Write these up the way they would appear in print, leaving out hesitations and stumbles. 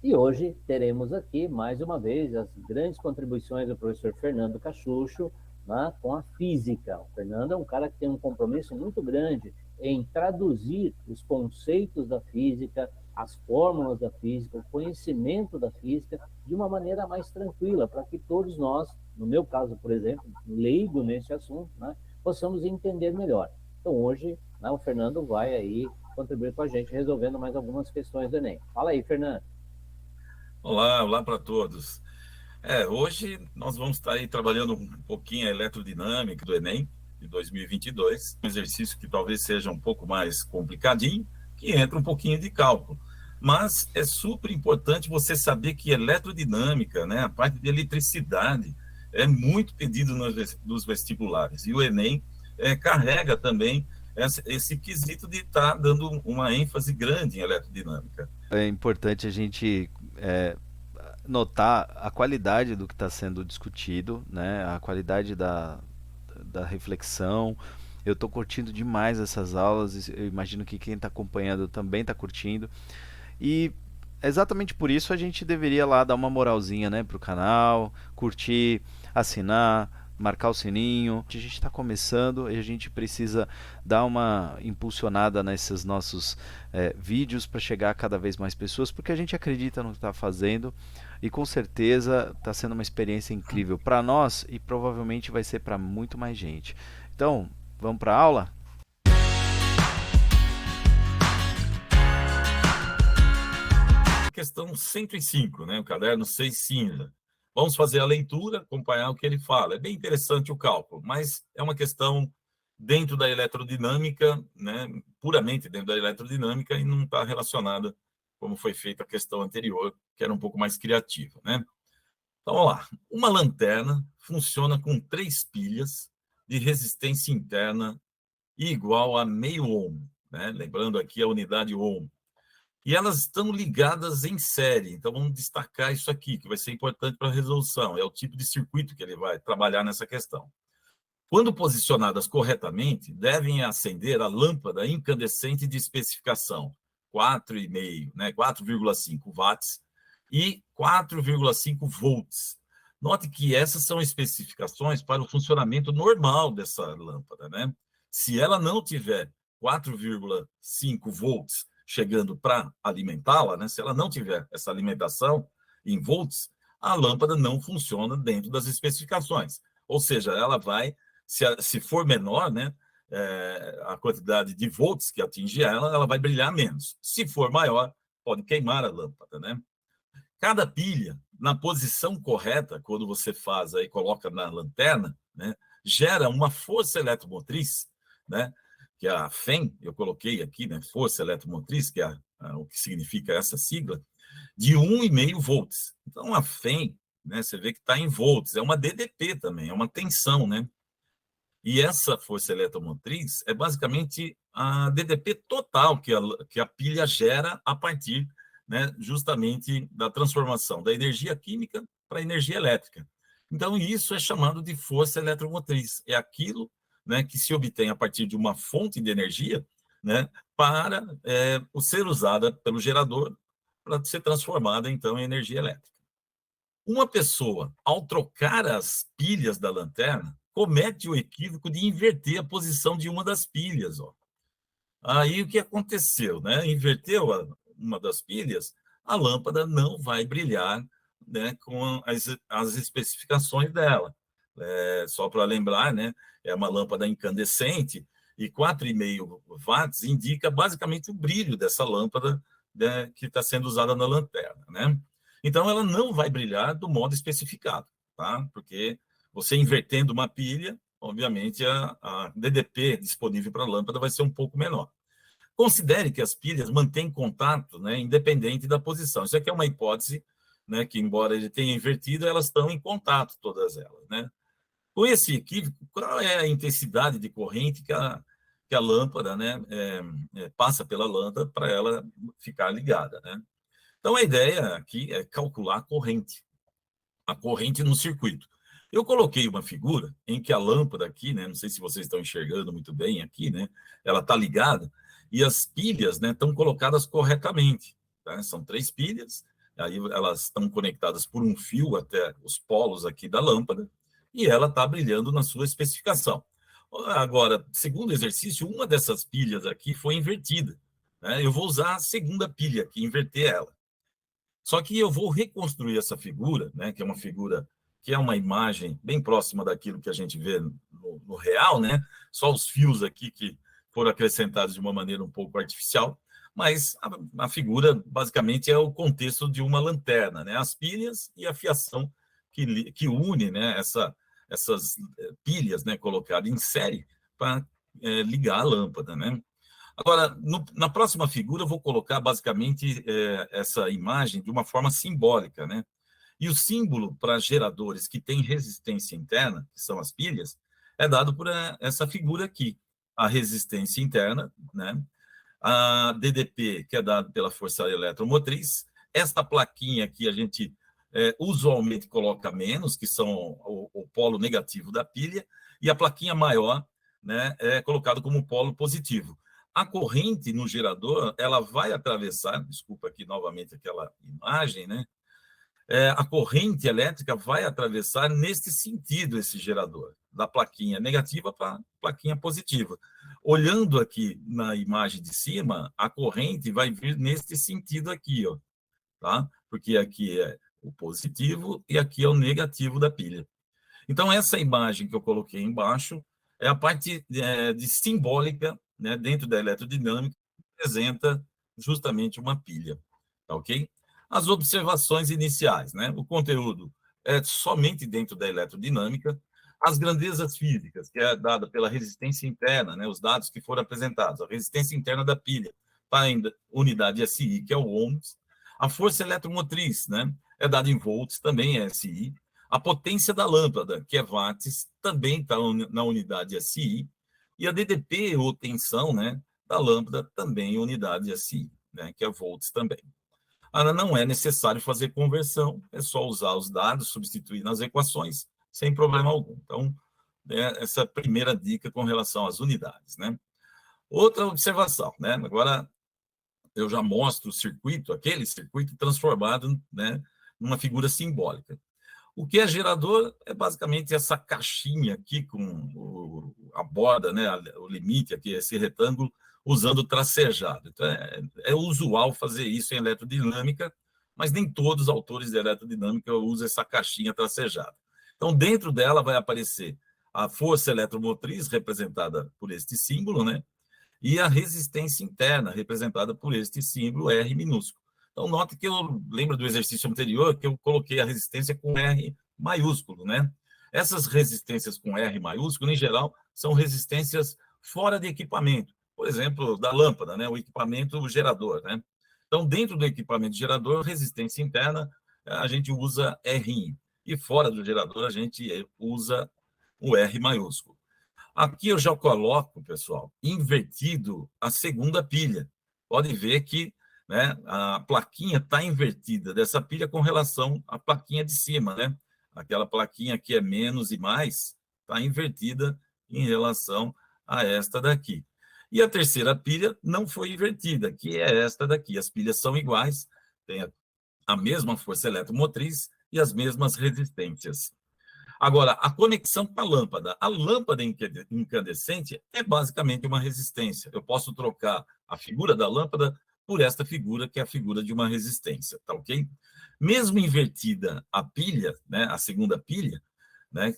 E hoje teremos aqui, mais uma vez, as grandes contribuições do professor Fernando Cachucho, né, com a física. O Fernando é um cara que tem um compromisso muito grande em traduzir os conceitos da física, as fórmulas da física, o conhecimento da física, de uma maneira mais tranquila, para que todos nós, no meu caso, por exemplo, leigo nesse assunto, né, possamos entender melhor. Então, hoje, né, o Fernando vai aí contribuir com a gente, resolvendo mais algumas questões do Enem. Fala aí, Fernando. Olá, olá para todos. Hoje nós vamos estar aí trabalhando um pouquinho a eletrodinâmica do Enem de 2022, um exercício que talvez seja um pouco mais complicadinho, que entra um pouquinho de cálculo. Mas é super importante você saber que eletrodinâmica, né, a parte de eletricidade, é muito pedido nos vestibulares. E o Enem carrega também esse quesito de estar dando uma ênfase grande em eletrodinâmica. É importante a gente notar a qualidade do que está sendo discutido, né? A qualidade da reflexão. Eu estou curtindo demais essas aulas, eu imagino que quem está acompanhando também está curtindo. E exatamente por isso a gente deveria lá dar uma moralzinha, né, pro canal, curtir, assinar, marcar o sininho. A gente está começando e a gente precisa dar uma impulsionada nesses nossos vídeos para chegar a cada vez mais pessoas, porque a gente acredita no que está fazendo e com certeza está sendo uma experiência incrível para nós e provavelmente vai ser para muito mais gente. Então, vamos para a aula? Questão 105, né? O caderno 6 cinza. Vamos fazer a leitura, acompanhar o que ele fala. É bem interessante o cálculo, mas é uma questão dentro da eletrodinâmica, né? Puramente dentro da eletrodinâmica e não está relacionada como foi feita a questão anterior, que era um pouco mais criativa, né? Então, vamos lá. Uma lanterna funciona com 3 pilhas de resistência interna igual a meio ohm, né? Lembrando aqui a unidade ohm. E elas estão ligadas em série. Então, vamos destacar isso aqui, que vai ser importante para a resolução. É o tipo de circuito que ele vai trabalhar nessa questão. Quando posicionadas corretamente, devem acender a lâmpada incandescente de especificação 4,5, né, 4,5 watts e 4,5 volts. Note que essas são especificações para o funcionamento normal dessa lâmpada, né? Se ela não tiver 4,5 volts chegando para alimentá-la, né? Se ela não tiver essa alimentação em volts, a lâmpada não funciona dentro das especificações. Ou seja, ela vai, se for menor, né? A quantidade de volts que atinge ela, ela vai brilhar menos. Se for maior, pode queimar a lâmpada, né? Cada pilha, na posição correta, quando você faz aí, coloca na lanterna, né, gera uma força eletromotriz, né, que é a FEM, eu coloquei aqui, né, força eletromotriz, que é o que significa essa sigla, de 1,5 volts. Então, a FEM, né, você vê que está em volts, é uma DDP também, é uma tensão, né? E essa força eletromotriz é basicamente a DDP total que a pilha gera a partir, né, justamente da transformação da energia química para a energia elétrica. Então, isso é chamado de força eletromotriz. É aquilo, né, que se obtém a partir de uma fonte de energia, né, para ser usada pelo gerador para ser transformada, então, em energia elétrica. Uma pessoa, ao trocar as pilhas da lanterna, comete o equívoco de inverter a posição de uma das pilhas. Ó. Aí o que aconteceu? Né? Inverteu uma das pilhas, a lâmpada não vai brilhar, né, com as especificações dela. Só para lembrar, né, é uma lâmpada incandescente e 4,5 watts indica basicamente o brilho dessa lâmpada, né, que está sendo usada na lanterna. Né? Então, ela não vai brilhar do modo especificado, tá? Porque você invertendo uma pilha, obviamente, a DDP disponível para a lâmpada vai ser um pouco menor. Considere que as pilhas mantêm contato, né, independente da posição. Isso aqui é uma hipótese, né, que, embora ele tenha invertido, elas estão em contato, todas elas. Né? Com esse equívoco, qual é a intensidade de corrente que a lâmpada, né, passa pela lâmpada para ela ficar ligada? Né? Então, a ideia aqui é calcular a corrente no circuito. Eu coloquei uma figura em que a lâmpada aqui, né, não sei se vocês estão enxergando muito bem aqui, né, ela está ligada e as pilhas, né, estão colocadas corretamente. Tá? São 3 pilhas, aí elas estão conectadas por um fio até os polos aqui da lâmpada, e ela está brilhando na sua especificação. Agora, segundo exercício, uma dessas pilhas aqui foi invertida, né? Eu vou usar a segunda pilha aqui, inverter ela. Só que eu vou reconstruir essa figura, né, que é uma figura que é uma imagem bem próxima daquilo que a gente vê no real, né? Só os fios aqui que foram acrescentados de uma maneira um pouco artificial, mas a figura basicamente é o contexto de uma lanterna, né? As pilhas e a fiação que une, né, essas pilhas, né, colocadas em série para ligar a lâmpada, né? Agora, na próxima figura, eu vou colocar basicamente essa imagem de uma forma simbólica, né? E o símbolo para geradores que têm resistência interna, que são as pilhas, é dado por essa figura aqui. A resistência interna, né? A DDP, que é dado pela força eletromotriz. Esta plaquinha aqui a gente usualmente coloca menos, que são o polo negativo da pilha, e a plaquinha maior, né, é colocado como polo positivo. A corrente no gerador, ela vai atravessar, desculpa aqui novamente aquela imagem, né? A corrente elétrica vai atravessar neste sentido esse gerador, da plaquinha negativa para a plaquinha positiva. Olhando aqui na imagem de cima, a corrente vai vir neste sentido aqui, ó, tá? Porque aqui é o positivo e aqui é o negativo da pilha. Então, essa imagem que eu coloquei embaixo é a parte de simbólica, né, dentro da eletrodinâmica, que representa justamente uma pilha, tá ok? As observações iniciais, né? O conteúdo é somente dentro da eletrodinâmica, as grandezas físicas, que é dada pela resistência interna, né, os dados que foram apresentados, a resistência interna da pilha, para a unidade SI, que é o ohms, a força eletromotriz, né, é dada em volts, também é SI, a potência da lâmpada, que é watts, também está na unidade SI, e a DDP, ou tensão, né, da lâmpada, também em unidade SI, né, que é volts também. Não é necessário fazer conversão, é só usar os dados, substituir nas equações, sem problema algum. Então, essa é a primeira dica com relação às unidades, né? Outra observação, né? Agora, eu já mostro o circuito, aquele circuito transformado, né, numa figura simbólica. O que é gerador é basicamente essa caixinha aqui com a borda, né, o limite aqui, esse retângulo, usando tracejado. Então, é usual fazer isso em eletrodinâmica, mas nem todos os autores de eletrodinâmica usam essa caixinha tracejada. Então, dentro dela vai aparecer a força eletromotriz, representada por este símbolo, né, e a resistência interna, representada por este símbolo R minúsculo. Então, note que eu lembro do exercício anterior que eu coloquei a resistência com R maiúsculo, né? Essas resistências com R maiúsculo, em geral, são resistências fora de equipamento. Por exemplo, da lâmpada, né? O equipamento gerador, né? Então, dentro do equipamento gerador, resistência interna, a gente usa R. E fora do gerador, a gente usa o R maiúsculo. Aqui eu já coloco, pessoal, invertido a segunda pilha. Pode ver que, né, a plaquinha está invertida dessa pilha com relação à plaquinha de cima, né? Aquela plaquinha que é menos e mais está invertida em relação a esta daqui. E a terceira pilha não foi invertida, que é esta daqui. As pilhas são iguais, têm a mesma força eletromotriz e as mesmas resistências. Agora, a conexão com a lâmpada incandescente é basicamente uma resistência. Eu posso trocar a figura da lâmpada por esta figura, que é a figura de uma resistência, tá ok? Mesmo invertida a pilha, né, a segunda pilha, né,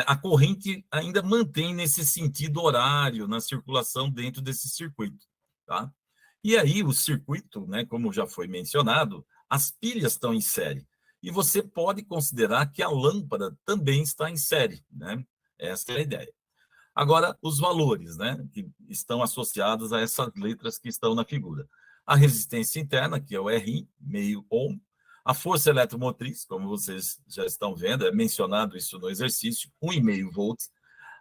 a corrente ainda mantém nesse sentido horário na circulação dentro desse circuito, tá? E aí o circuito, né, como já foi mencionado, as pilhas estão em série. E você pode considerar que a lâmpada também está em série, né? Essa é a ideia. Agora, os valores, né, que estão associados a essas letras que estão na figura. A resistência interna, que é o RI, meio ohm. A força eletromotriz, como vocês já estão vendo, é mencionado isso no exercício, 1,5 volts.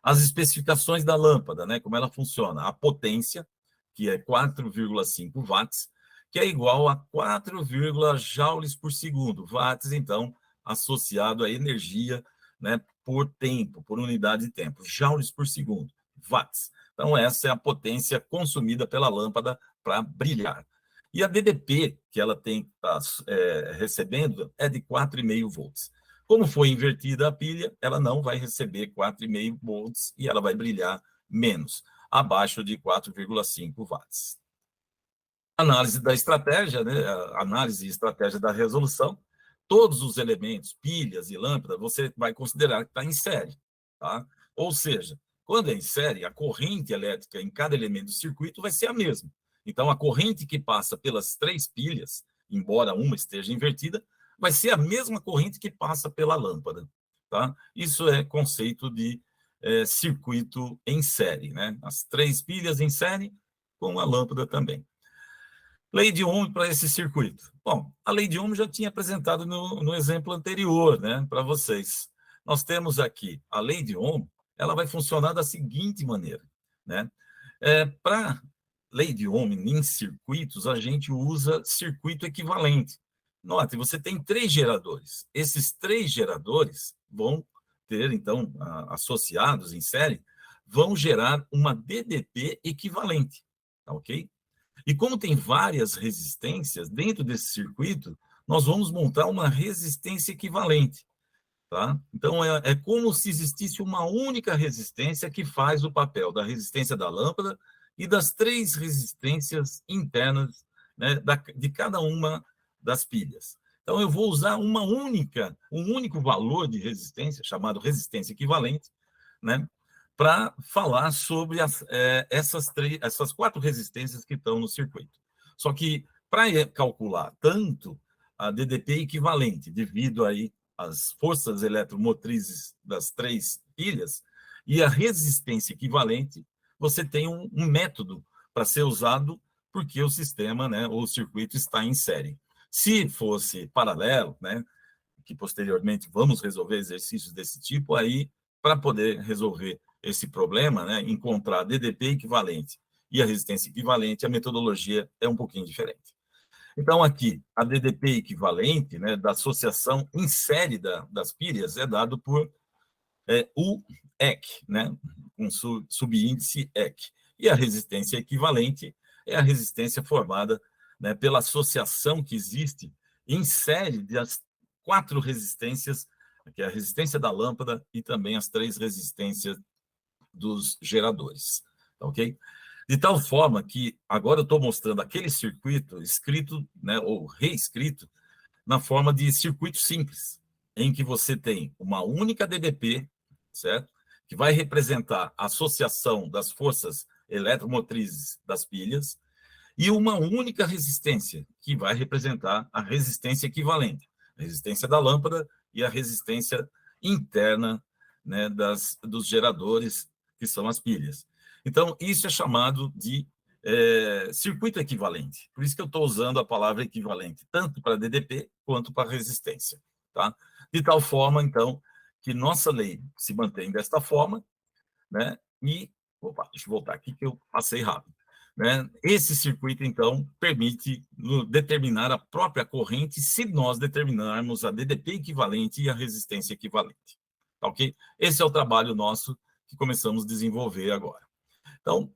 As especificações da lâmpada, né, como ela funciona. A potência, que é 4,5 watts, que é igual a 4, joules por segundo. Watts, então, associado à energia, né, por tempo, por unidade de tempo. Joules por segundo, watts. Então, essa é a potência consumida pela lâmpada para brilhar. E a DDP que ela tem que estar recebendo é de 4,5 volts. Como foi invertida a pilha, ela não vai receber 4,5 volts e ela vai brilhar menos, abaixo de 4,5 watts. Análise da estratégia, né? Análise e estratégia da resolução. Todos os elementos, pilhas e lâmpada, você vai considerar que está em série. Tá? Ou seja, quando é em série, a corrente elétrica em cada elemento do circuito vai ser a mesma. Então, a corrente que passa pelas 3 pilhas, embora uma esteja invertida, vai ser a mesma corrente que passa pela lâmpada. Tá? Isso é conceito de circuito em série. Né? As 3 pilhas em série com a lâmpada também. Lei de Ohm para esse circuito. Bom, a lei de Ohm já tinha apresentado no exemplo anterior, né, para vocês. Nós temos aqui a lei de Ohm, ela vai funcionar da seguinte maneira, né? Para lei de Ohm em circuitos, a gente usa circuito equivalente. Note, você tem 3 geradores. Esses 3 geradores vão ter, então, associados em série, vão gerar uma DDP equivalente, tá ok? E como tem várias resistências dentro desse circuito, nós vamos montar uma resistência equivalente. Tá? Então, é como se existisse uma única resistência que faz o papel da resistência da lâmpada e das 3 resistências internas, né, de cada uma das pilhas. Então, eu vou usar um único valor de resistência, chamado resistência equivalente, né, para falar sobre essas 4 resistências que estão no circuito. Só que, para calcular tanto a DDP equivalente, devido aí às forças eletromotrizes das 3 pilhas, e a resistência equivalente, você tem um método para ser usado, porque o sistema, né, ou o circuito está em série. Se fosse paralelo, né, que posteriormente vamos resolver exercícios desse tipo, aí, para poder resolver esse problema, né, encontrar a DDP equivalente e a resistência equivalente, a metodologia é um pouquinho diferente. Então, aqui, a DDP equivalente, né, da associação em série das pilhas, é dado por UEC, né, um subíndice EC. E a resistência equivalente é a resistência formada, né, pela associação que existe em série das 4 resistências, que é a resistência da lâmpada e também as 3 resistências dos geradores, tá ok? De tal forma que agora eu estou mostrando aquele circuito escrito, né, ou reescrito, na forma de circuito simples, em que você tem uma única DDP, certo? Que vai representar a associação das forças eletromotrizes das pilhas, e uma única resistência, que vai representar a resistência equivalente, a resistência da lâmpada e a resistência interna, né, dos geradores, que são as pilhas. Então, isso é chamado de circuito equivalente. Por isso que eu estou usando a palavra equivalente, tanto para DDP quanto para resistência. Tá? De tal forma, então, que nossa lei se mantém desta forma, né? E, deixa eu voltar aqui que eu passei rápido. Né? Esse circuito, então, permite determinar a própria corrente se nós determinarmos a DDP equivalente e a resistência equivalente. Tá, ok? Esse é o trabalho nosso que começamos a desenvolver agora. Então,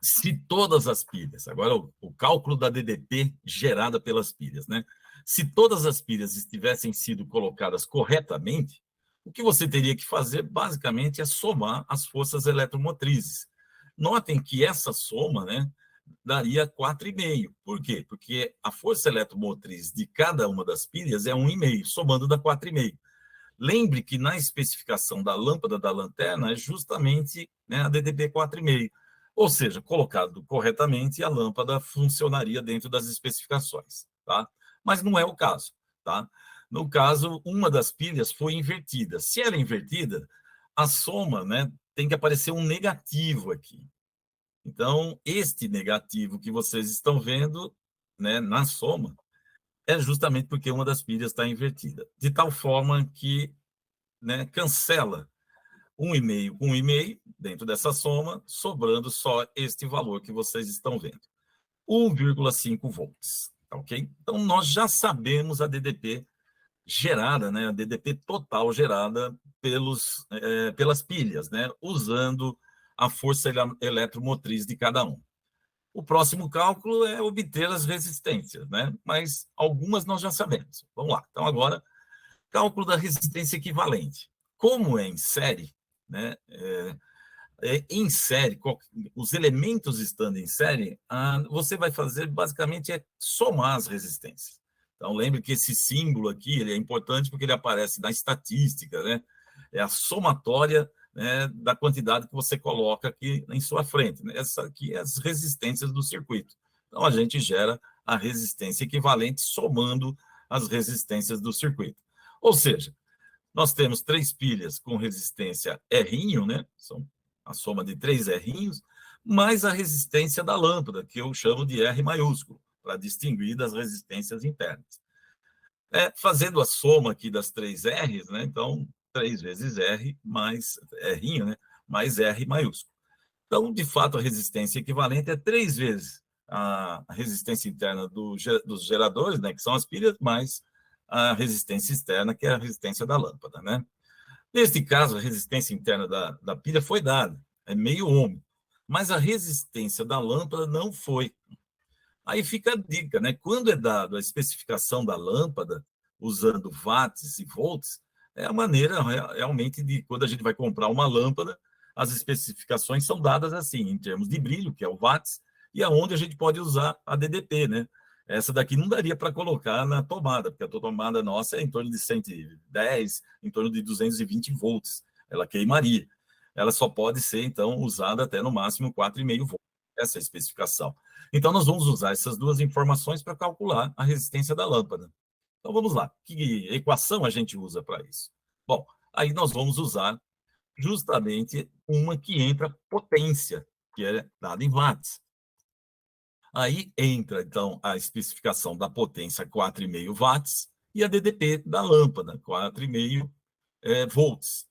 se todas as pilhas, agora o cálculo da DDP gerada pelas pilhas, né? Se todas as pilhas tivessem sido colocadas corretamente, o que você teria que fazer, basicamente, é somar as forças eletromotrizes. Notem que essa soma, né, daria 4,5. Por quê? Porque a força eletromotriz de cada uma das pilhas é 1,5, somando dá 4,5. Lembre que na especificação da lâmpada da lanterna é justamente, né, a DDP 4,5. Ou seja, colocado corretamente, a lâmpada funcionaria dentro das especificações. Tá? Mas não é o caso. Tá? No caso, uma das pilhas foi invertida. Se ela é invertida, a soma, né, tem que aparecer um negativo aqui. Então, este negativo que vocês estão vendo, né, na soma, é justamente porque uma das pilhas está invertida. De tal forma que, né, cancela 1,5 com 1,5 dentro dessa soma, sobrando só este valor que vocês estão vendo. 1,5 volts. Ok? Então, nós já sabemos a DDP gerada, né, a DDP total gerada pelas pilhas, né, usando a força eletromotriz de cada um. O próximo cálculo é obter as resistências, né? Mas algumas nós já sabemos. Vamos lá. Então, agora, cálculo da resistência equivalente. Como é em série, né? Em série, os elementos estando em série, você vai fazer basicamente somar as resistências. Então, lembre que esse símbolo aqui ele é importante porque ele aparece na estatística, né? É a somatória, né, da quantidade que você coloca aqui em sua frente. Né? Essa aqui é as resistências do circuito. Então, a gente gera a resistência equivalente somando as resistências do circuito. Ou seja, nós temos 3 pilhas com resistência R, né? São a soma de 3 R'inhos, mais a resistência da lâmpada, que eu chamo de R maiúsculo, para distinguir das resistências internas. Fazendo a soma aqui das 3 R's, né? Então, 3 vezes R mais R, né? Mais R maiúsculo. Então, de fato, a resistência equivalente é 3 vezes a resistência interna dos geradores, né? Que são as pilhas, mais a resistência externa, que é a resistência da lâmpada, né? Neste caso, a resistência interna da pilha foi dada, é meio ohm, mas a resistência da lâmpada não foi. Aí fica a dica, né? Quando é dado a especificação da lâmpada, usando watts e volts, é a maneira realmente de, quando a gente vai comprar uma lâmpada, as especificações são dadas assim, em termos de brilho, que é o watts, e aonde a gente pode usar a DDP, né? Essa daqui não daria para colocar na tomada, porque a tomada nossa é em torno de 110, em torno de 220 volts. Ela queimaria. Ela só pode ser, então, usada até no máximo 4,5 volts. Essa é a especificação. Então, nós vamos usar essas duas informações para calcular a resistência da lâmpada. Então, vamos lá. Que equação a gente usa para isso? Bom, aí nós vamos usar justamente uma que entra potência, que é dada em watts. Aí entra, então, a especificação da potência 4,5 watts e a DDP da lâmpada, 4,5 volts.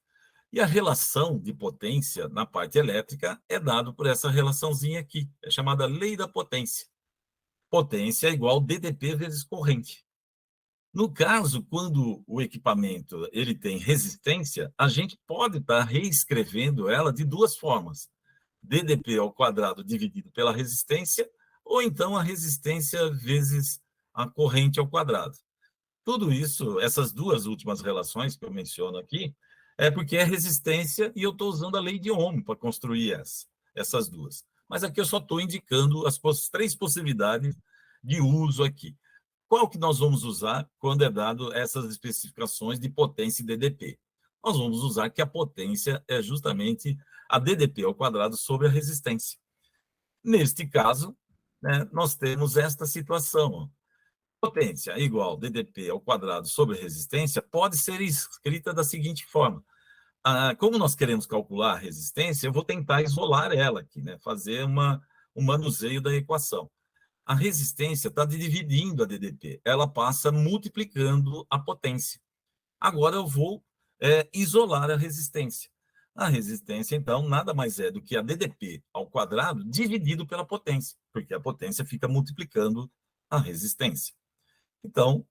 E a relação de potência na parte elétrica é dado por essa relaçãozinha aqui, é chamada lei da potência. Potência é igual DDP vezes corrente. No caso, quando o equipamento ele tem resistência, a gente pode estar reescrevendo ela de duas formas. DDP ao quadrado dividido pela resistência, ou então a resistência vezes a corrente ao quadrado. Tudo isso, essas duas últimas relações que eu menciono aqui, é porque é resistência e eu estou usando a lei de Ohm para construir essas duas. Mas aqui eu só estou indicando as 3 possibilidades de uso aqui. Qual que nós vamos usar quando é dado essas especificações de potência e DDP? Nós vamos usar que a potência é justamente a DDP ao quadrado sobre a resistência. Neste caso, né, nós temos esta situação. Potência igual DDP ao quadrado sobre resistência pode ser escrita da seguinte forma. Como nós queremos calcular a resistência, eu vou tentar isolar ela aqui, né, fazer um manuseio da equação. A resistência está dividindo a DDP, ela passa multiplicando a potência. Agora eu vou isolar a resistência. A resistência, então, nada mais é do que a DDP ao quadrado dividido pela potência, porque a potência fica multiplicando a resistência. Então,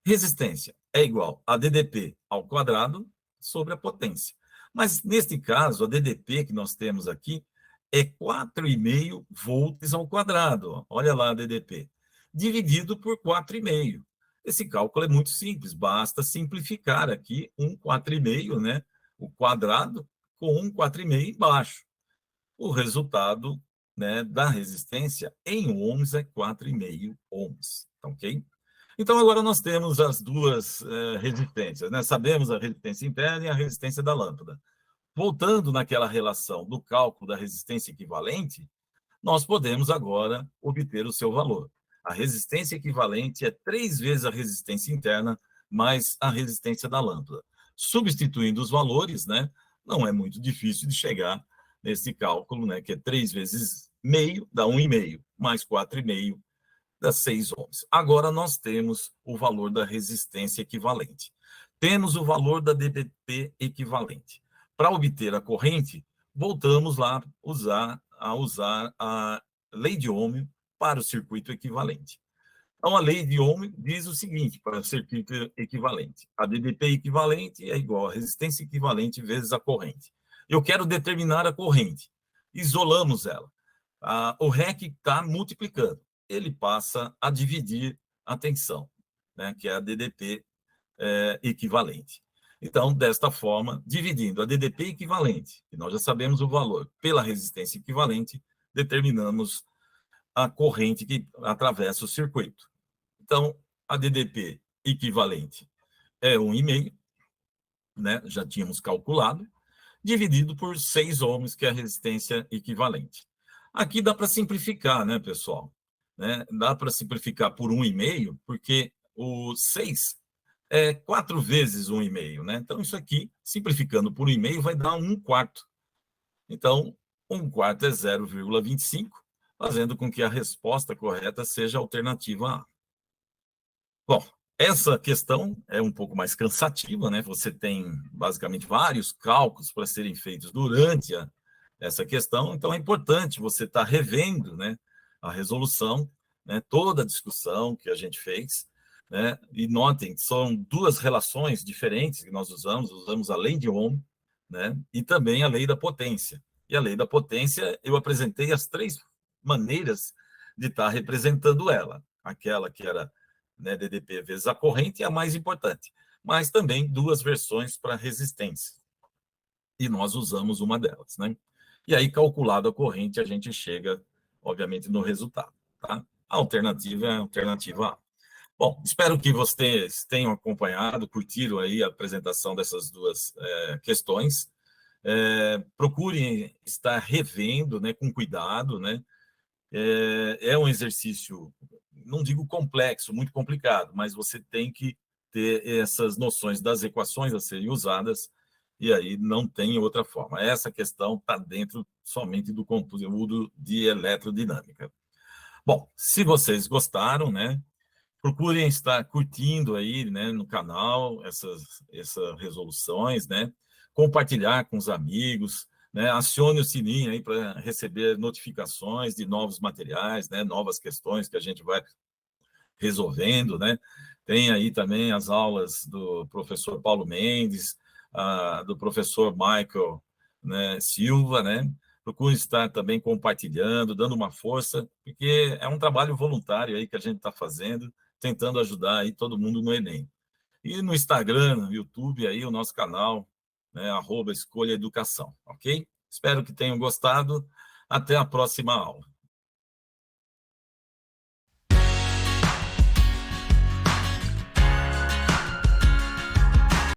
resistência é igual a DDP ao quadrado sobre a potência. Mas, neste caso, a DDP que nós temos aqui é 4,5 volts ao quadrado. Olha lá a DDP. Dividido por 4,5. Esse cálculo é muito simples, basta simplificar aqui um 4,5, né? O quadrado com um 4,5 embaixo. O resultado, né, da resistência em ohms é 4,5 ohms, ok? Então, agora nós temos as duas resistências, né? Sabemos a resistência interna e a resistência da lâmpada. Voltando naquela relação do cálculo da resistência equivalente, nós podemos agora obter o seu valor. A resistência equivalente é 3 vezes a resistência interna mais a resistência da lâmpada. Substituindo os valores, né, não é muito difícil de chegar nesse cálculo, né, que é 3 vezes meio, dá 1,5, mais 4,5, dá 6 ohms. Agora nós temos o valor da resistência equivalente. Temos o valor da DDP equivalente. Para obter a corrente, voltamos lá a usar a lei de Ohm para o circuito equivalente. Então, a lei de Ohm diz o seguinte para o circuito equivalente. A DDP equivalente é igual a resistência equivalente vezes a corrente. Eu quero determinar a corrente. Isolamos ela. o REC está multiplicando. Ele passa a dividir a tensão, né, que é a DDP equivalente. Então, desta forma, dividindo a DDP equivalente, que nós já sabemos o valor, pela resistência equivalente, determinamos a corrente que atravessa o circuito. Então, a DDP equivalente é 1,5, né? Já tínhamos calculado, dividido por 6 ohms, que é a resistência equivalente. Aqui dá para simplificar, né, pessoal? Né? Dá para simplificar por 1,5, porque o 6 é 4 vezes 1,5, né? Então, isso aqui, simplificando por 1,5, vai dar 1/4. Então, 1/4 é 0,25, fazendo com que a resposta correta seja a alternativa A. Bom, essa questão é um pouco mais cansativa, né? Você tem, basicamente, vários cálculos para serem feitos durante essa questão, então é importante você estar revendo, né, a resolução, né, toda a discussão que a gente fez, né? E notem, são duas relações diferentes que nós usamos a lei de Ohm, né, e também a lei da potência. E a lei da potência, eu apresentei as 3 maneiras de estar representando ela. Aquela que era, né, DDP vezes a corrente é a mais importante, mas também 2 versões para resistência. E nós usamos uma delas, né? E aí, calculado a corrente, a gente chega, obviamente, no resultado, tá? A alternativa é a alternativa A. Bom, espero que vocês tenham acompanhado, curtiram aí a apresentação dessas 2 questões. Procurem estar revendo, né, com cuidado, né? É um exercício, não digo complexo, muito complicado, mas você tem que ter essas noções das equações a serem usadas, e aí não tem outra forma. Essa questão está dentro somente do conteúdo de eletrodinâmica. Bom, se vocês gostaram, né, procurem estar curtindo aí, né, no canal essas resoluções, né, compartilhar com os amigos, né, acione o sininho aí para receber notificações de novos materiais, né, novas questões que a gente vai resolvendo, né. Tem aí também as aulas do professor Paulo Mendes, do professor Michael, né, Silva, né. Procure estar também compartilhando, dando uma força, porque é um trabalho voluntário aí que a gente está fazendo, tentando ajudar aí todo mundo no Enem. E no Instagram, no YouTube, aí o nosso canal, né, @escolhaeducação, ok? Espero que tenham gostado. Até a próxima aula.